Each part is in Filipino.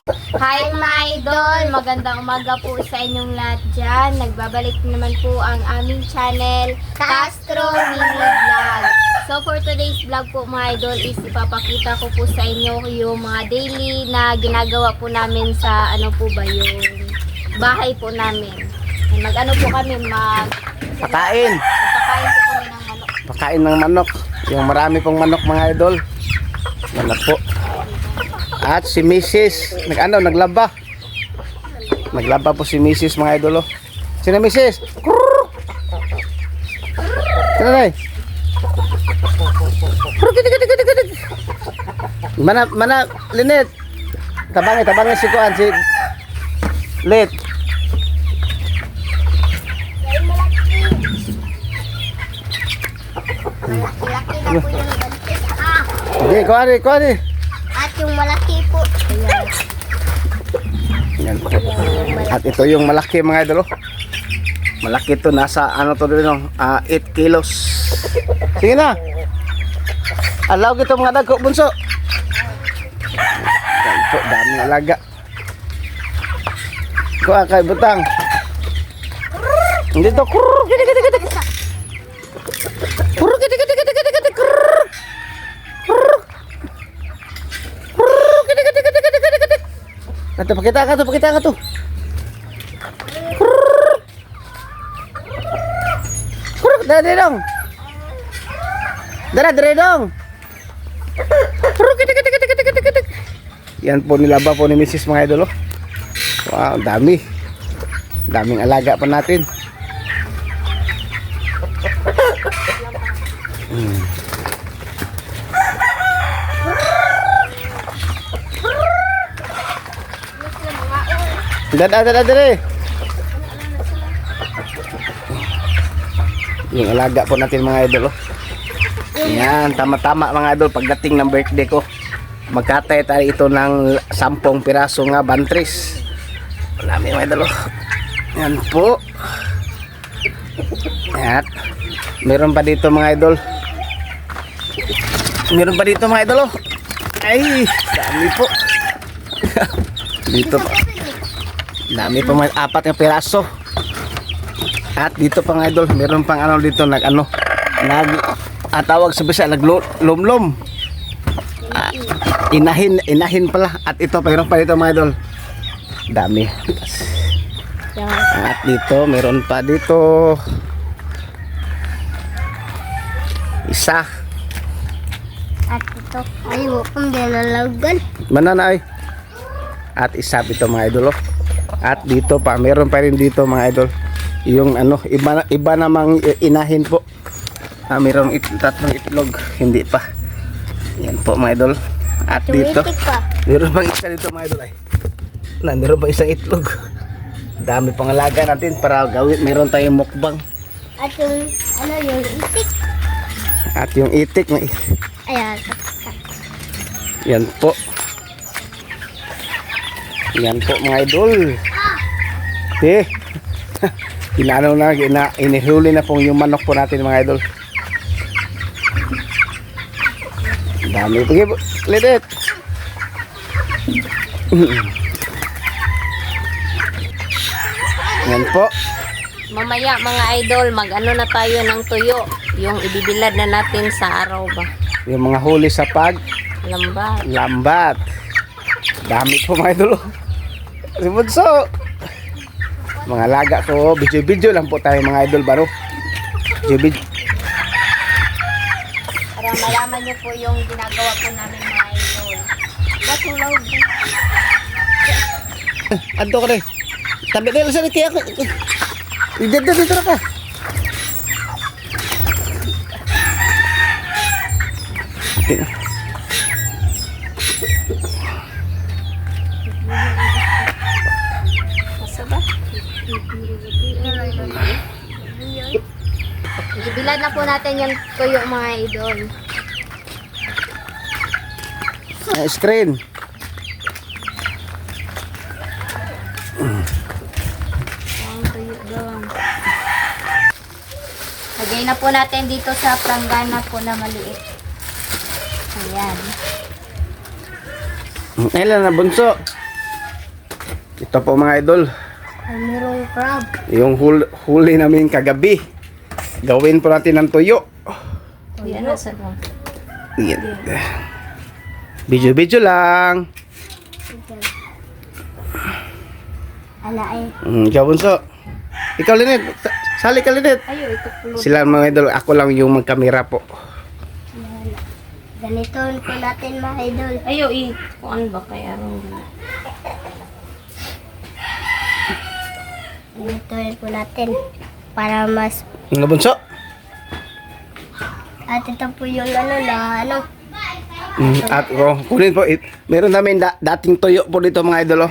Hi mga idol! Magandang umaga po sa inyong lahat dyan. Nagbabalik naman po ang aming channel, Castro Mini Vlog. So for today's vlog po mga idol is ipapakita ko po sa inyo yung mga daily na ginagawa po namin sa ano po ba yung bahay po namin. Mag-ano po kami, Pakain. magpakain po kami ng manok. Pakain ng manok. Yung marami pong manok mga idol. Manok po. At si Mrs. Naglaba. Naglaba po si Mrs. mga idol. Oh. Sino Mrs.? Sino na Mana, Linet. Tabangin si Kuan, si Lit. Malaki na po yung bantis. Okay, Kuan. At yung malaki po. Ayan. Yan po. At ito yung malaki mga idol. Oh. Malaki to, nasa ano to din, 8 kilos. Sige na. Alaw kita mga dagko bunso. Yan po, daming alaga. Kuha kay butang. Hindi to. Ito, pakita ka to. Dali dong. Yan po, nilaba po ni Mrs. mga idol. Wow, dami. Daming alaga pa natin. Dali. Yung alaga po natin mga idol. Yan, tama-tama mga idol. Pagdating ng birthday ko, magkatay tayo ito ng 10 piraso nga bantris. Marami mga idol. Yan po. At meron pa dito mga idol. Ay, dami po. Dito pa. Dami pa mga 4 na piraso. At dito pa mga idol, meron pang ano dito tawag sa Bisaya naglumlum. Inahin pala. At ito meron pa dito mga idol. Dami. At dito meron pa dito. Isa. At ito, ay pang dinalagan. Manana ay. At isa dito mga idol. At dito pa, meron pa rin dito mga idol. Yung ano, iba namang inahin po. Mayroong tatlong itlog, hindi pa. Yan po mga idol. At dito, meron pang isa dito mga idol ay. Meron pang isang itlog. Dami pang alaga natin para gawin. Meron tayong mukbang. At yung, yung itik. At yung itik. Ayan. Yan po. Yan po mga idol. Inihuli na pong yung manok po natin mga idol. Dami. Lidet. Yan po. Mamaya mga idol, mag-ano na tayo ng tuyo. Yung ibibilad na natin sa araw ba? Yung mga huli sa lambat. Dami po mga idol. Si Bunso. Mga laga ko, video lang po tayo mga idol baro. Video. Para malaman nyo po yung ginagawa po namin mga idol. Matulaw ba? Anto ka rin. Tabi na lang sa kaya ko. Dito na ka. Ibilad na po natin yung tuyo mga idol. Screen. Ang tuyo doon. Lagay na po natin dito sa planggana po na maliit. Ayan. Ilan na bunso? Ito po mga idol, Ay, merong crab. yung huli namin kagabi. Gawin po natin ng tuyo. Yan, nasa lang. Yan. Video lang. Ala eh. Ikaw bunso. Ikaw Linet. Sali ka Linet. Ayo, ito pulot. Sila mga idol, ako lang yung magkamera po. Ganito po natin mga idol. Ayo, kung ano ba kaya rin. Ganito po natin. Para mas... Nga bunso. At ito po yung ano. At kunin po, meron namin dating tuyo po dito mga idol.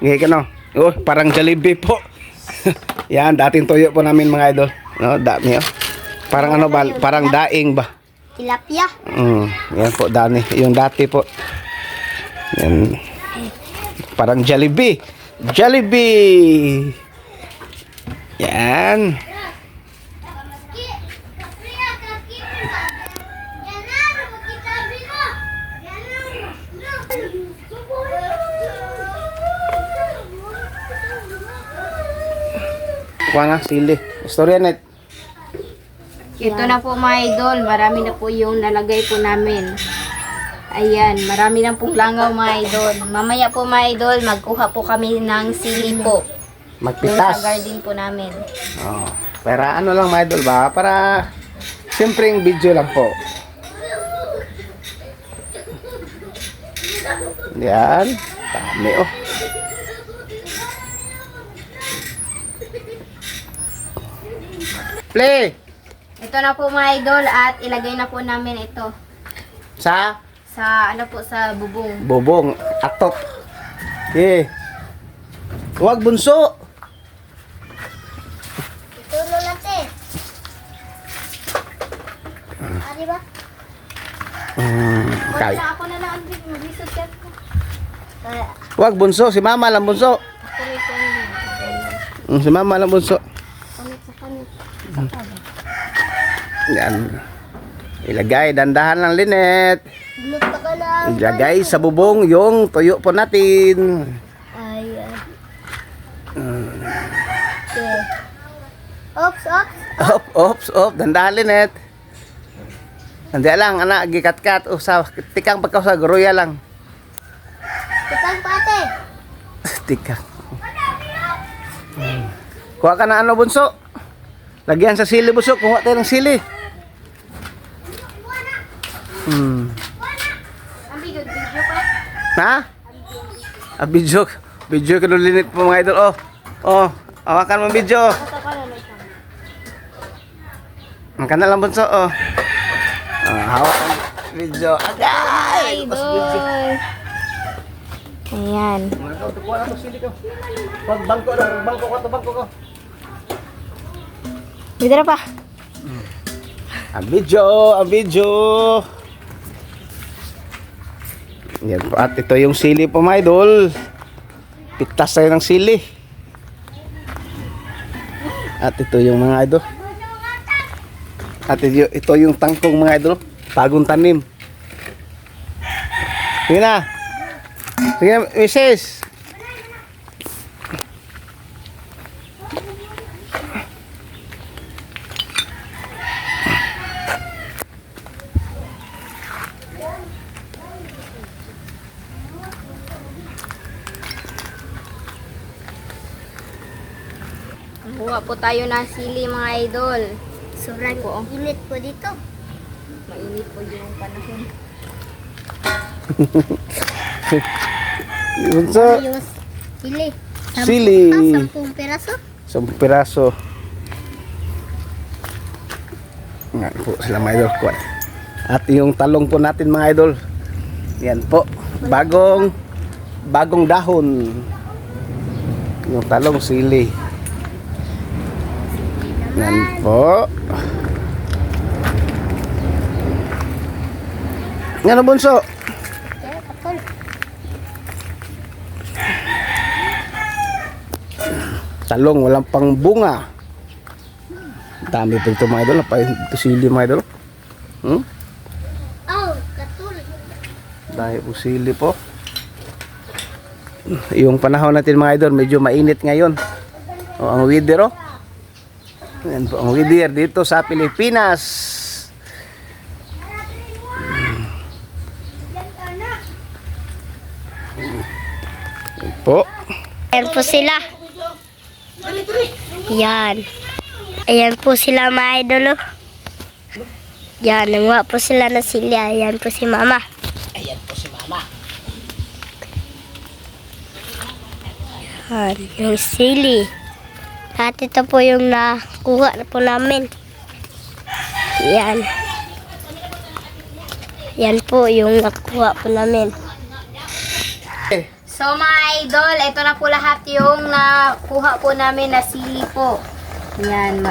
Ngayon ka no. Oh, parang Jollibee po. Yan, dating tuyo po namin mga idol. No, dami oh. Parang ano ba, parang daing ba? Tilapia. Yan po, dani. Yung dati po. Yan. Parang Jollibee. Jollibee. Yan. Kuha na, sili. Istorya net. Ito na po mga idol, marami na po yung nalagay po namin. Ayan, marami na pong langaw mga idol. Mamaya po mga idol, magkuha po kami ng sili po. Doon Magpitas. sa garden po namin. Oh, para ano lang mga idol ba? Para simpleng video lang po. Yan. Dami oh. Play! Ito na po mga idol at ilagay na po namin ito Sa sa ano po sa bubong. bubong. Atop. Okay. Huwag bunso. Itulo natin. Ari ba? Kay. Ako na lang ang bisod ka. Huwag bunso. Si mama lang bunso. Ako nito. Si mama lang bunso. Kanit sa kanit. Yan. Ilagay. Dandahan lang Linet. Luto ka lang. Ilagay sa bubong yung tuyo po natin. Ayan. Okay. Ops. Op. Dandahan Linet. Hindi lang, anak, gikat-kat. Usaw, tikang pagkaw sa guruya lang. Kitang pate. Tikang. Kuha ka na ano, bunso. Lagyan sa sili, bunso. Kuha tayo ng sili. Ang bigot, video pa. Ha? Video. Video ka Linet po mga idol. Oh, hawakan mo video. Ito ka na lang. Ang ka na lang, bunso. Hawakan mo video. Agay! Pas video. Ayan. Kuha na to sili ko. Bangko ko. Dito na pa. Ang video. Yan po. At ito yung sili po mga idol. Pitas tayo ng sili. At ito yung mga idol. At ito yung tangkong mga idol. Bagong tanim. Sige na. Sige, Mrs. Kuha po tayo ng sili mga idol. Sobrang init po dito. Mainit po yung panahon. Bunso. Ayos. Sili. Sili. 10 piraso. 10 piraso. Nga po sila mga idol. At yung talong po natin mga idol. Yan po. Bagong dahon. Yung talong sili. Yan po. Yan ang bunso. Okay, kapal. Talong, walang pang bunga. Dami po ito mga idol. Ito sili mga idol. Oh, katul. Dahil po sili po. yung panahon natin mga idol, medyo mainit ngayon. O, ang weather, oh. Yan po, ang weather dito sa Pilipinas. Yan po. Ayan po sila. Yan. Ayan po sila mga idol. Oh. Yan, nanguha po sila na sili. Ayan po si mama. Ayan po si mama. Yan, yung sili. At ito po yung nakuha na po namin. Yan. Yan po yung nakuha po namin. So mga idol, ito na po lahat yung nakuha po namin na sili po. Yan,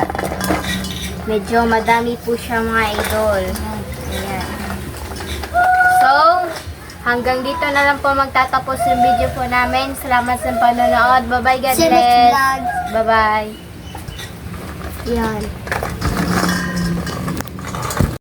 medyo madami po siya mga idol. Ayan. So, hanggang dito na lang po magtatapos yung video po namin. Salamat sa panonood. Bye-bye, God bless. Bye-bye. Yan.